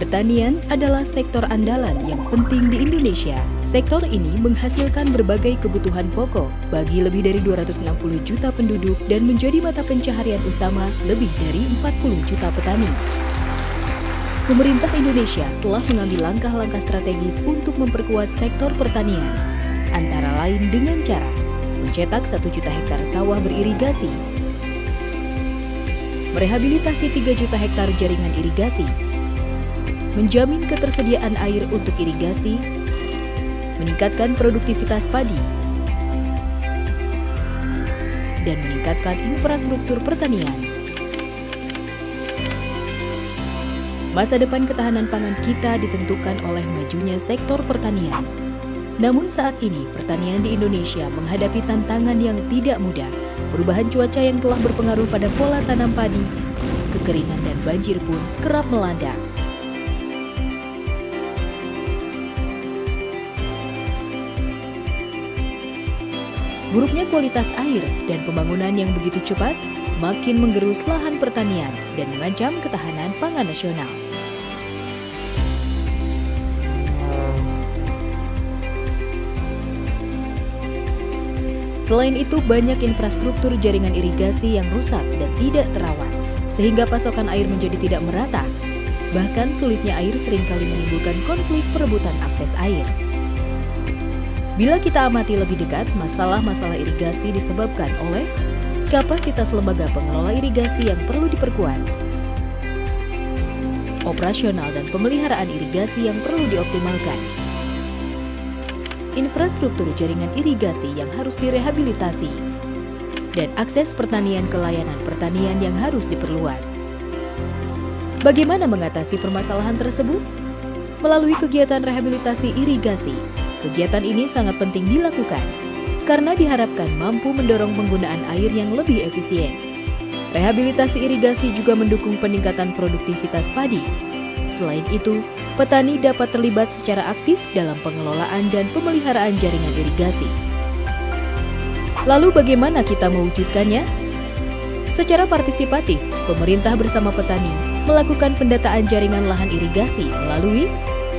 Pertanian adalah sektor andalan yang penting di Indonesia. Sektor ini menghasilkan berbagai kebutuhan pokok bagi lebih dari 260 juta penduduk dan menjadi mata pencaharian utama lebih dari 40 juta petani. Pemerintah Indonesia telah mengambil langkah-langkah strategis untuk memperkuat sektor pertanian, antara lain dengan cara mencetak 1 juta hektar sawah beririgasi, merehabilitasi 3 juta hektar jaringan irigasi, menjamin ketersediaan air untuk irigasi, meningkatkan produktivitas padi, dan meningkatkan infrastruktur pertanian. Masa depan ketahanan pangan kita ditentukan oleh majunya sektor pertanian. Namun saat ini, pertanian di Indonesia menghadapi tantangan yang tidak mudah. Perubahan cuaca yang telah berpengaruh pada pola tanam padi, kekeringan dan banjir pun kerap melanda. Buruknya kualitas air dan pembangunan yang begitu cepat makin menggerus lahan pertanian dan mengancam ketahanan pangan nasional. Selain itu, banyak infrastruktur jaringan irigasi yang rusak dan tidak terawat, sehingga pasokan air menjadi tidak merata. Bahkan sulitnya air seringkali menimbulkan konflik perebutan akses air. Bila kita amati lebih dekat, masalah-masalah irigasi disebabkan oleh kapasitas lembaga pengelola irigasi yang perlu diperkuat, operasional dan pemeliharaan irigasi yang perlu dioptimalkan, infrastruktur jaringan irigasi yang harus direhabilitasi, dan akses pertanian ke layanan pertanian yang harus diperluas. Bagaimana mengatasi permasalahan tersebut? Melalui kegiatan rehabilitasi irigasi. Kegiatan ini sangat penting dilakukan karena diharapkan mampu mendorong penggunaan air yang lebih efisien. Rehabilitasi irigasi juga mendukung peningkatan produktivitas padi. Selain itu, petani dapat terlibat secara aktif dalam pengelolaan dan pemeliharaan jaringan irigasi. Lalu bagaimana kita mewujudkannya? Secara partisipatif, pemerintah bersama petani melakukan pendataan jaringan lahan irigasi melalui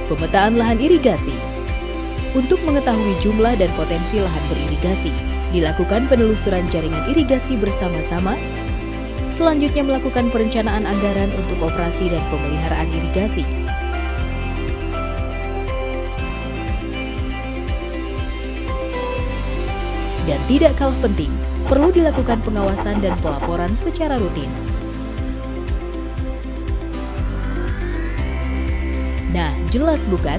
pemetaan lahan irigasi. Untuk mengetahui jumlah dan potensi lahan beririgasi, dilakukan penelusuran jaringan irigasi bersama-sama. Selanjutnya melakukan perencanaan anggaran untuk operasi dan pemeliharaan irigasi. Dan tidak kalah penting, perlu dilakukan pengawasan dan pelaporan secara rutin. Nah, jelas bukan?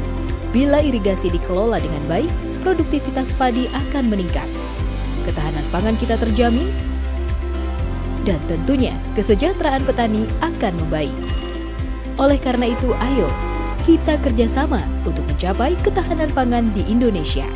Bila irigasi dikelola dengan baik, produktivitas padi akan meningkat. Ketahanan pangan kita terjamin, dan tentunya kesejahteraan petani akan membaik. Oleh karena itu, ayo kita kerjasama untuk mencapai ketahanan pangan di Indonesia.